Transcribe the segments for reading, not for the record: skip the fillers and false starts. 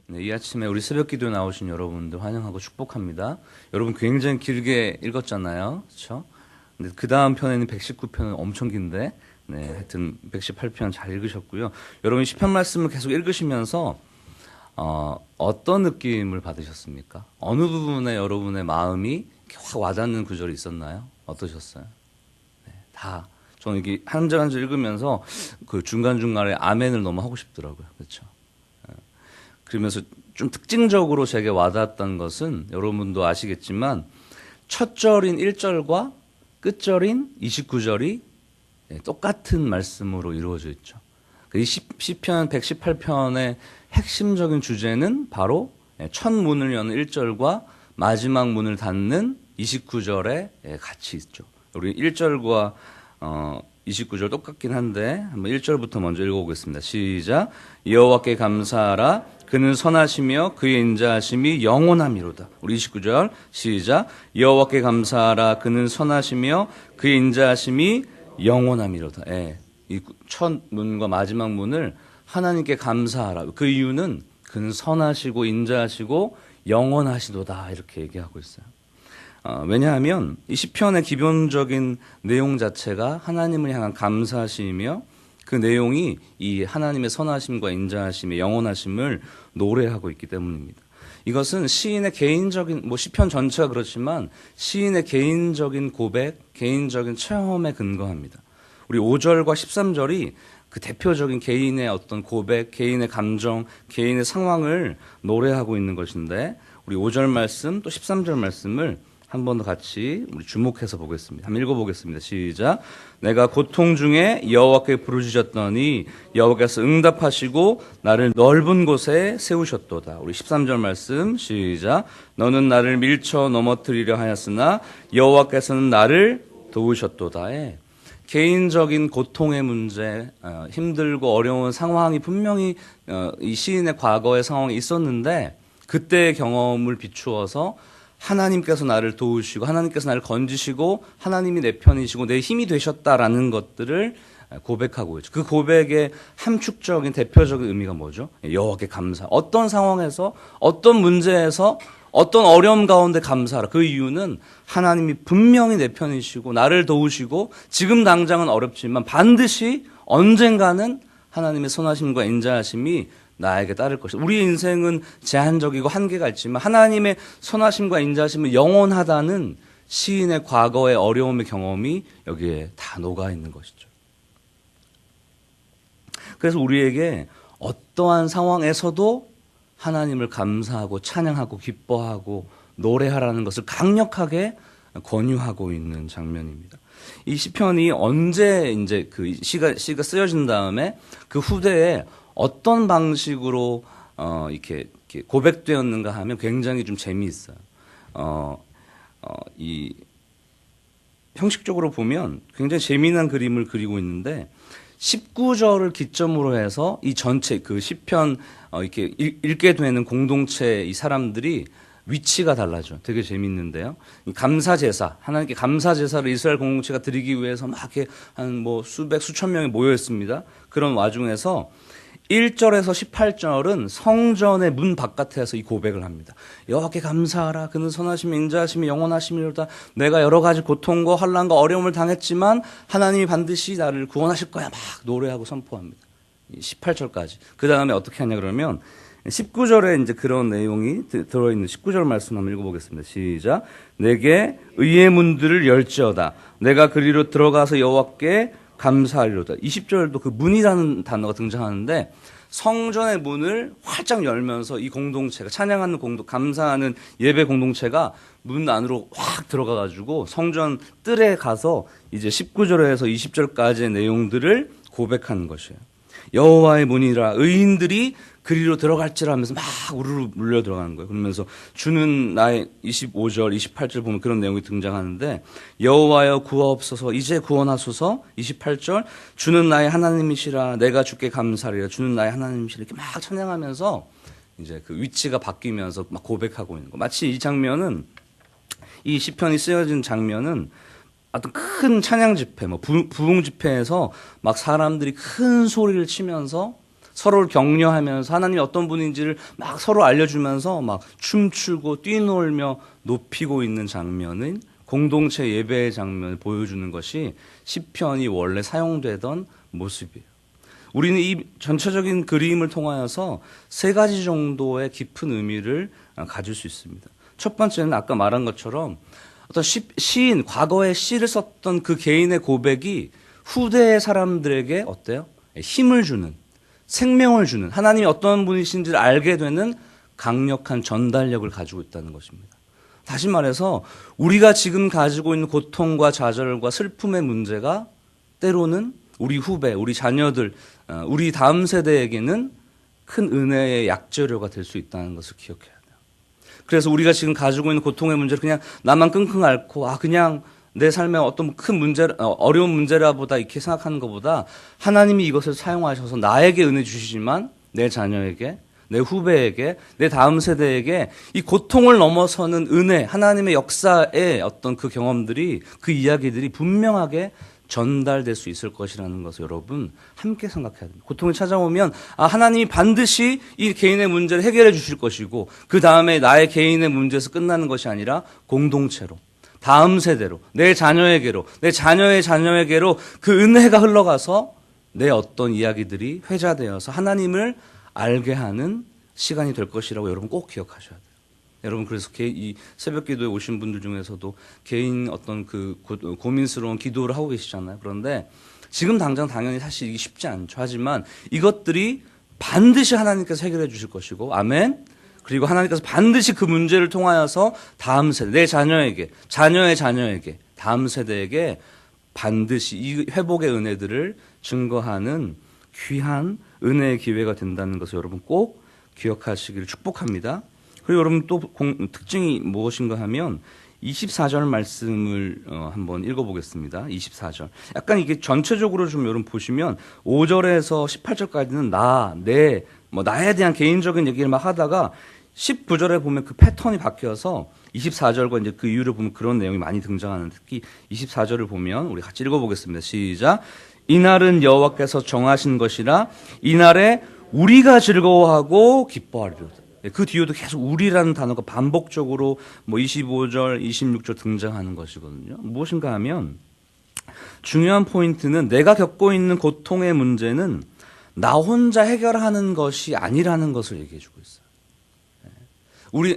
네, 이 아침에 우리 새벽 기도 나오신 여러분들 환영하고 축복합니다. 여러분 굉장히 길게 읽었잖아요. 그렇죠? 근데 그 다음 편에는 119편은 엄청 긴데, 네, 하여튼 118편 잘 읽으셨고요. 여러분 시편 말씀을 계속 읽으시면서 어떤 느낌을 받으셨습니까? 어느 부분에 여러분의 마음이 이렇게 확 와닿는 구절이 있었나요? 어떠셨어요? 네, 다. 저는 이게 한 절 한 절 읽으면서 그 중간중간에 아멘을 너무 하고 싶더라고요. 그렇죠? 그러면서 좀 특징적으로 제게 와닿았던 것은 여러분도 아시겠지만 첫 절인 1절과 끝절인 29절이 똑같은 말씀으로 이루어져 있죠. 이 시편 118편의 핵심적인 주제는 바로 첫 문을 여는 1절과 마지막 문을 닫는 29절에 같이 있죠. 우리 1절과 29절 똑같긴 한데 한번 1절부터 먼저 읽어보겠습니다. 시작. 여호와께 감사하라. 그는 선하시며 그의 인자하심이 영원함이로다. 우리 29절 시작. 여호와께 감사하라. 그는 선하시며 그의 인자하심이 영원함이로다. 이 첫 문과 마지막 문을 하나님께 감사하라. 그 이유는 그는 선하시고 인자하시고 영원하시도다 이렇게 얘기하고 있어요. 왜냐하면 이 시편의 기본적인 내용 자체가 하나님을 향한 감사심이며 그 내용이 이 하나님의 선하심과 인자하심의 영원하심을 노래하고 있기 때문입니다. 이것은 시인의 개인적인, 시편 전체가 그렇지만 시인의 개인적인 고백, 개인적인 체험에 근거합니다. 우리 5절과 13절이 그 대표적인 개인의 어떤 고백, 개인의 감정, 개인의 상황을 노래하고 있는 것인데 우리 5절 말씀 또 13절 말씀을 한 번 더 같이 우리 주목해서 보겠습니다. 한번 읽어보겠습니다. 시작. 내가 고통 중에 여호와께 부르짖었더니 여호와께서 응답하시고 나를 넓은 곳에 세우셨도다. 우리 13절 말씀 시작. 너는 나를 밀쳐 넘어뜨리려 하였으나 여호와께서는 나를 도우셨도다. 개인적인 고통의 문제, 힘들고 어려운 상황이 분명히 이 시인의 과거의 상황이 있었는데 그때의 경험을 비추어서 하나님께서 나를 도우시고 하나님께서 나를 건지시고 하나님이 내 편이시고 내 힘이 되셨다라는 것들을 고백하고 있죠. 그 고백의 함축적인 대표적인 의미가 뭐죠? 여호와께 감사. 어떤 상황에서 어떤 문제에서 어떤 어려움 가운데 감사하라. 그 이유는 하나님이 분명히 내 편이시고 나를 도우시고 지금 당장은 어렵지만 반드시 언젠가는 하나님의 선하심과 인자하심이 나에게 따를 것이다. 우리 인생은 제한적이고 한계가 있지만 하나님의 선하심과 인자하심은 영원하다는 시인의 과거의 어려움의 경험이 여기에 다 녹아 있는 것이죠. 그래서 우리에게 어떠한 상황에서도 하나님을 감사하고 찬양하고 기뻐하고 노래하라는 것을 강력하게 권유하고 있는 장면입니다. 이 시편이 언제 이제 그 시가 쓰여진 다음에 그 후대에 어떤 방식으로 이렇게 고백되었는가 하면 굉장히 좀 재미있어요. 이 형식적으로 보면 굉장히 재미난 그림을 그리고 있는데 19절을 기점으로 해서 이 전체 그 시편 이렇게 읽게 되는 공동체 이 사람들이 위치가 달라져. 되게 재밌는데요. 감사 제사, 하나님께 감사 제사를 이스라엘 공동체가 드리기 위해서 막 이렇게 한 수백 수천 명이 모여 있습니다. 그런 와중에서 1절에서 18절은 성전의 문 바깥에서 이 고백을 합니다. 여호와께 감사하라. 그는 선하심이 인자하심이 영원하심이로다. 내가 여러 가지 고통과 환난과 어려움을 당했지만 하나님이 반드시 나를 구원하실 거야. 막 노래하고 선포합니다. 18절까지. 그 다음에 어떻게 하냐 그러면 19절에 이제 그런 내용이 들어있는 19절 말씀 한번 읽어보겠습니다. 시작. 내게 의의 문들을 열지어다. 내가 그리로 들어가서 여호와께 감사하리로다. 20절도 그 문이라는 단어가 등장하는데 성전의 문을 활짝 열면서 이 공동체가 찬양하는 감사하는 예배 공동체가 문 안으로 확 들어가가지고 성전 뜰에 가서 이제 19절에서 20절까지의 내용들을 고백하는 것이에요. 여호와의 문이라 의인들이 그리로 들어갈지라 하면서 막 우르르 물려 들어가는 거예요. 그러면서 주는 나의 25절, 28절 보면 그런 내용이 등장하는데 여호와여 구하옵소서 이제 구원하소서 28절 주는 나의 하나님이시라 내가 주께 감사하리라 주는 나의 하나님이시라 이렇게 막 찬양하면서 이제 그 위치가 바뀌면서 막 고백하고 있는 거. 마치 이 장면은 이 시편이 쓰여진 장면은 어떤 큰 찬양 집회, 부흥 집회에서 막 사람들이 큰 소리를 치면서 서로를 격려하면서 하나님이 어떤 분인지를 막 서로 알려주면서 막 춤추고 뛰놀며 높이고 있는 장면은 공동체 예배의 장면을 보여주는 것이 시편이 원래 사용되던 모습이에요. 우리는 이 전체적인 그림을 통하여서 세 가지 정도의 깊은 의미를 가질 수 있습니다. 첫 번째는 아까 말한 것처럼 어떤 시인, 과거에 시를 썼던 그 개인의 고백이 후대의 사람들에게 어때요? 힘을 주는, 생명을 주는, 하나님이 어떤 분이신지를 알게 되는 강력한 전달력을 가지고 있다는 것입니다. 다시 말해서 우리가 지금 가지고 있는 고통과 좌절과 슬픔의 문제가 때로는 우리 후배, 우리 자녀들, 우리 다음 세대에게는 큰 은혜의 약재료가 될 수 있다는 것을 기억해야 돼요. 그래서 우리가 지금 가지고 있는 고통의 문제를 그냥 나만 끙끙 앓고 그냥 내 삶에 어떤 큰 문제, 어려운 문제라 보다 이렇게 생각하는 것보다 하나님이 이것을 사용하셔서 나에게 은혜 주시지만 내 자녀에게, 내 후배에게, 내 다음 세대에게 이 고통을 넘어서는 은혜, 하나님의 역사의 어떤 그 경험들이, 그 이야기들이 분명하게 전달될 수 있을 것이라는 것을 여러분 함께 생각해야 됩니다. 고통이 찾아오면 하나님이 반드시 이 개인의 문제를 해결해 주실 것이고 그 다음에 나의 개인의 문제에서 끝나는 것이 아니라 공동체로, 다음 세대로, 내 자녀에게로, 내 자녀의 자녀에게로 그 은혜가 흘러가서 내 어떤 이야기들이 회자되어서 하나님을 알게 하는 시간이 될 것이라고 여러분 꼭 기억하셔야 돼요. 여러분 그래서 이 새벽 기도에 오신 분들 중에서도 개인 어떤 그 고민스러운 기도를 하고 계시잖아요. 그런데 지금 당장 당연히 사실 이게 쉽지 않죠. 하지만 이것들이 반드시 하나님께서 해결해 주실 것이고 아멘. 그리고 하나님께서 반드시 그 문제를 통하여서 다음 세대, 내 자녀에게, 자녀의 자녀에게, 다음 세대에게 반드시 이 회복의 은혜들을 증거하는 귀한 은혜의 기회가 된다는 것을 여러분 꼭 기억하시기를 축복합니다. 그리고 여러분 또 특징이 무엇인가 하면 24절 말씀을 한번 읽어보겠습니다. 24절. 약간 이게 전체적으로 좀 여러분 보시면 5절에서 18절까지는 나에 대한 개인적인 얘기를 막 하다가 19절에 보면 그 패턴이 바뀌어서 24절과 이제 그 이유를 보면 그런 내용이 많이 등장하는데 특히 24절을 보면 우리 같이 읽어보겠습니다. 시작. 이날은 여호와께서 정하신 것이라 이날에 우리가 즐거워하고 기뻐하리로다. 그 뒤에도 계속 우리라는 단어가 반복적으로 25절, 26절 등장하는 것이거든요. 무엇인가 하면 중요한 포인트는 내가 겪고 있는 고통의 문제는 나 혼자 해결하는 것이 아니라는 것을 얘기해 주고 있어요.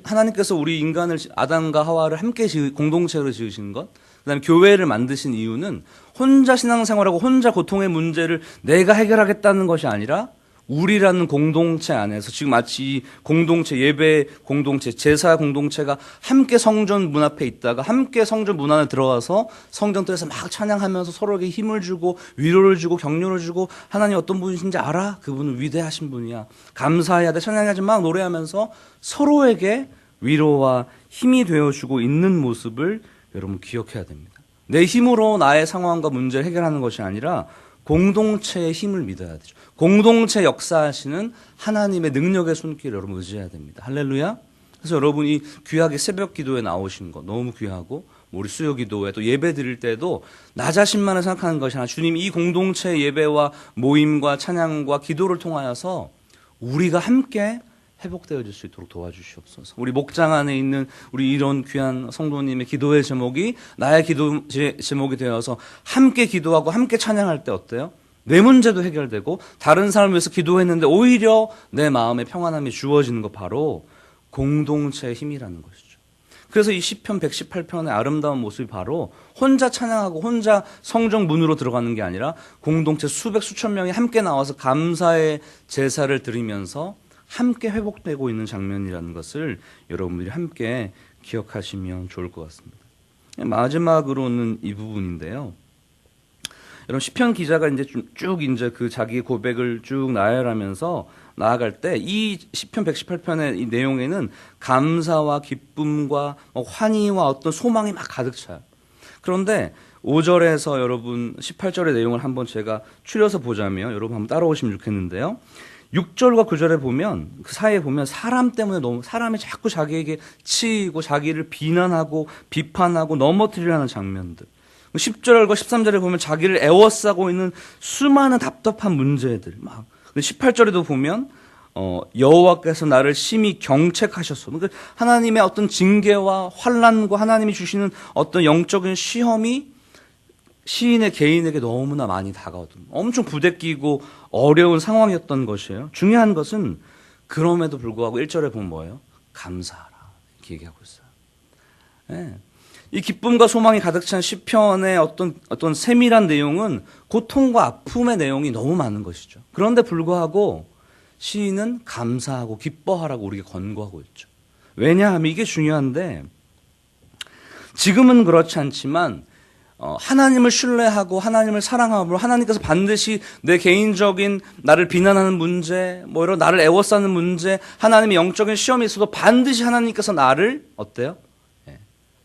하나님께서 우리 인간을 아담과 하와를 함께 공동체로 지으신 것, 그다음에 교회를 만드신 이유는 혼자 신앙생활하고 혼자 고통의 문제를 내가 해결하겠다는 것이 아니라 우리라는 공동체 안에서 지금 마치 공동체, 예배 공동체, 제사 공동체가 함께 성전 문 앞에 있다가 함께 성전 문 안에 들어가서 성전들에서 막 찬양하면서 서로에게 힘을 주고 위로를 주고 격려를 주고 하나님 어떤 분이신지 알아? 그분은 위대하신 분이야. 감사해야 돼. 찬양하지 막 노래하면서 서로에게 위로와 힘이 되어주고 있는 모습을 여러분 기억해야 됩니다. 내 힘으로 나의 상황과 문제를 해결하는 것이 아니라 공동체의 힘을 믿어야 되죠. 공동체 역사하시는 하나님의 능력의 손길을 여러분 의지해야 됩니다. 할렐루야. 그래서 여러분이 귀하게 새벽 기도에 나오신 거 너무 귀하고 우리 수요 기도에 또 예배 드릴 때도 나 자신만을 생각하는 것이 아니라 주님 이 공동체 예배와 모임과 찬양과 기도를 통하여서 우리가 함께 회복되어질 수 있도록 도와주시옵소서. 우리 목장 안에 있는 우리 이런 귀한 성도님의 기도의 제목이 나의 기도 제목이 되어서 함께 기도하고 함께 찬양할 때 어때요? 내 문제도 해결되고 다른 사람을 위해서 기도했는데 오히려 내 마음에 평안함이 주어지는 것 바로 공동체의 힘이라는 것이죠. 그래서 이 시편 118편의 아름다운 모습이 바로 혼자 찬양하고 혼자 성전 문으로 들어가는 게 아니라 공동체 수백 수천 명이 함께 나와서 감사의 제사를 드리면서 함께 회복되고 있는 장면이라는 것을 여러분들이 함께 기억하시면 좋을 것 같습니다. 마지막으로는 이 부분인데요. 여러분 시편 기자가 이제 쭉 이제 그 자기 고백을 쭉 나열하면서 나아갈 때 이 시편 118편의 이 내용에는 감사와 기쁨과 환희와 어떤 소망이 막 가득 차요. 그런데 5절에서 여러분 18절의 내용을 한번 제가 추려서 보자면 여러분 한번 따라오시면 좋겠는데요. 6절과 9절에 보면 그 사이에 보면 사람 때문에 너무 사람이 자꾸 자기에게 치이고 자기를 비난하고 비판하고 넘어뜨리려는 장면들. 10절과 13절에 보면 자기를 애워싸고 있는 수많은 답답한 문제들, 막 근데 18절에도 보면 여호와께서 나를 심히 경책하셨소. 그러니까 하나님의 어떤 징계와 환난과 하나님이 주시는 어떤 영적인 시험이 시인의 개인에게 너무나 많이 다가오던 엄청 부대끼고 어려운 상황이었던 것이에요. 중요한 것은 그럼에도 불구하고 1절에 보면 뭐예요? 감사하라 이렇게 얘기하고 있어요. 네. 이 기쁨과 소망이 가득 찬 시편의 어떤 세밀한 내용은 고통과 아픔의 내용이 너무 많은 것이죠. 그런데 불구하고 시인은 감사하고 기뻐하라고 우리에게 권고하고 있죠. 왜냐하면 이게 중요한데 지금은 그렇지 않지만 하나님을 신뢰하고 하나님을 사랑함으로 하나님께서 반드시 내 개인적인 나를 비난하는 문제, 뭐 이런 나를 애워싸는 문제, 하나님의 영적인 시험이 있어도 반드시 하나님께서 나를 어때요?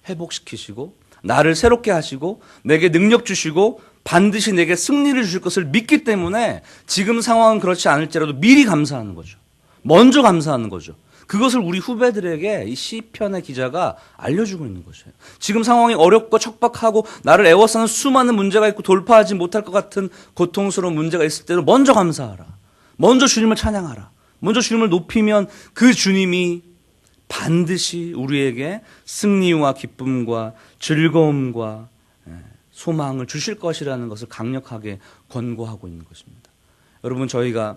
회복시키시고 나를 새롭게 하시고 내게 능력 주시고 반드시 내게 승리를 주실 것을 믿기 때문에 지금 상황은 그렇지 않을지라도 미리 감사하는 거죠. 먼저 감사하는 거죠. 그것을 우리 후배들에게 이 시편의 기자가 알려주고 있는 것이에요. 지금 상황이 어렵고 척박하고 나를 애워싸는 수많은 문제가 있고 돌파하지 못할 것 같은 고통스러운 문제가 있을 때도 먼저 감사하라. 먼저 주님을 찬양하라. 먼저 주님을 높이면 그 주님이 반드시 우리에게 승리와 기쁨과 즐거움과 소망을 주실 것이라는 것을 강력하게 권고하고 있는 것입니다. 여러분 저희가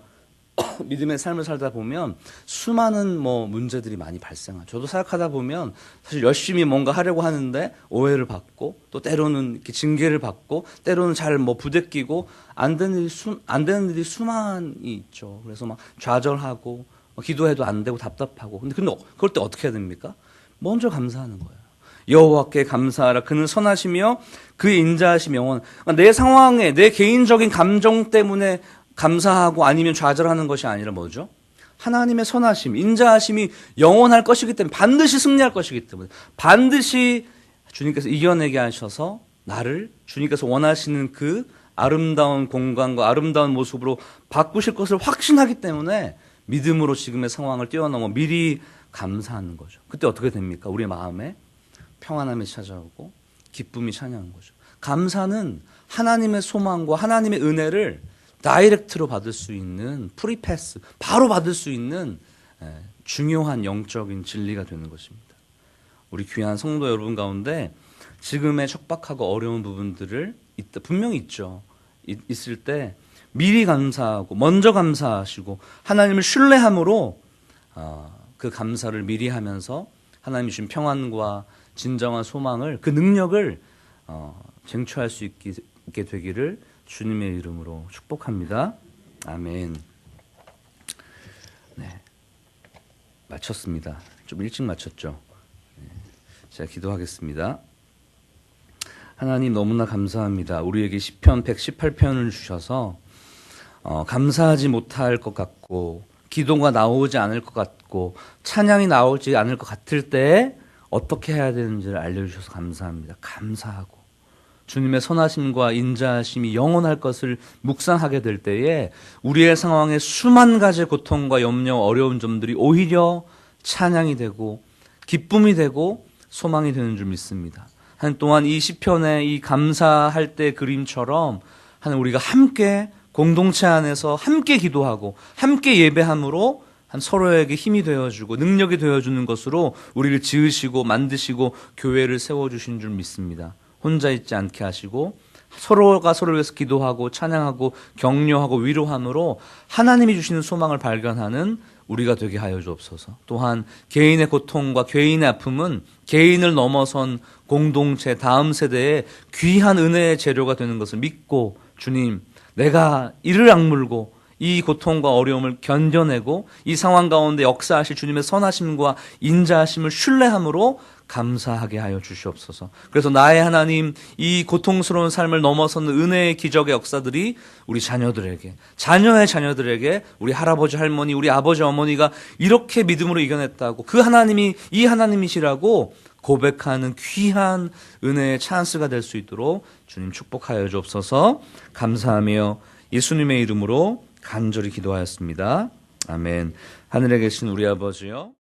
믿음의 삶을 살다 보면 수많은 문제들이 많이 발생하죠. 저도 생각하다 보면 사실 열심히 뭔가 하려고 하는데 오해를 받고 또 때로는 이렇게 징계를 받고 때로는 잘 부대끼고 안 되는 일이 수많이 있죠. 그래서 막 좌절하고 기도해도 안 되고 답답하고 근데 그럴 때 어떻게 해야 됩니까? 먼저 감사하는 거예요. 여호와께 감사하라. 그는 선하시며 그의 인자하심이 영원. 내 상황에 내 개인적인 감정 때문에 감사하고 아니면 좌절하는 것이 아니라 뭐죠? 하나님의 선하심, 인자하심이 영원할 것이기 때문에 반드시 승리할 것이기 때문에 반드시 주님께서 이겨내게 하셔서 나를 주님께서 원하시는 그 아름다운 공간과 아름다운 모습으로 바꾸실 것을 확신하기 때문에 믿음으로 지금의 상황을 뛰어넘어 미리 감사하는 거죠. 그때 어떻게 됩니까? 우리의 마음에 평안함이 찾아오고 기쁨이 찬양하는 거죠. 감사는 하나님의 소망과 하나님의 은혜를 다이렉트로 받을 수 있는 프리패스, 바로 받을 수 있는 중요한 영적인 진리가 되는 것입니다. 우리 귀한 성도 여러분 가운데 지금의 척박하고 어려운 부분들을 분명히 있죠. 있을 때 미리 감사하고 먼저 감사하시고 하나님을 신뢰함으로 그 감사를 미리 하면서 하나님이 주신 평안과 진정한 소망을 그 능력을 쟁취할 수 있게 되기를 주님의 이름으로 축복합니다. 아멘. 네, 마쳤습니다. 좀 일찍 마쳤죠. 네, 제가 기도하겠습니다. 하나님 너무나 감사합니다. 우리에게 시편 118편을 주셔서 감사하지 못할 것 같고 기도가 나오지 않을 것 같고 찬양이 나오지 않을 것 같을 때 어떻게 해야 되는지를 알려주셔서 감사합니다. 감사하고 주님의 선하심과 인자하심이 영원할 것을 묵상하게 될 때에 우리의 상황에 수만 가지 고통과 염려, 어려운 점들이 오히려 찬양이 되고 기쁨이 되고 소망이 되는 줄 믿습니다. 하나님 또한 이 시편의 이 감사할 때 그림처럼 하나님 우리가 함께 공동체 안에서 함께 기도하고 함께 예배함으로 한 서로에게 힘이 되어주고 능력이 되어주는 것으로 우리를 지으시고 만드시고 교회를 세워주신 줄 믿습니다. 혼자 있지 않게 하시고 서로가 서로를 위해서 기도하고 찬양하고 격려하고 위로함으로 하나님이 주시는 소망을 발견하는 우리가 되게 하여 주옵소서. 또한 개인의 고통과 개인의 아픔은 개인을 넘어선 공동체 다음 세대의 귀한 은혜의 재료가 되는 것을 믿고 주님 내가 이를 악물고 이 고통과 어려움을 견뎌내고 이 상황 가운데 역사하실 주님의 선하심과 인자하심을 신뢰함으로 감사하게 하여 주시옵소서. 그래서 나의 하나님 이 고통스러운 삶을 넘어서는 은혜의 기적의 역사들이 우리 자녀들에게 자녀의 자녀들에게 우리 할아버지 할머니 우리 아버지 어머니가 이렇게 믿음으로 이겨냈다고 그 하나님이 이 하나님이시라고 고백하는 귀한 은혜의 찬스가 될 수 있도록 주님 축복하여 주옵소서. 감사하며 예수님의 이름으로 간절히 기도하였습니다. 아멘. 하늘에 계신 우리 아버지요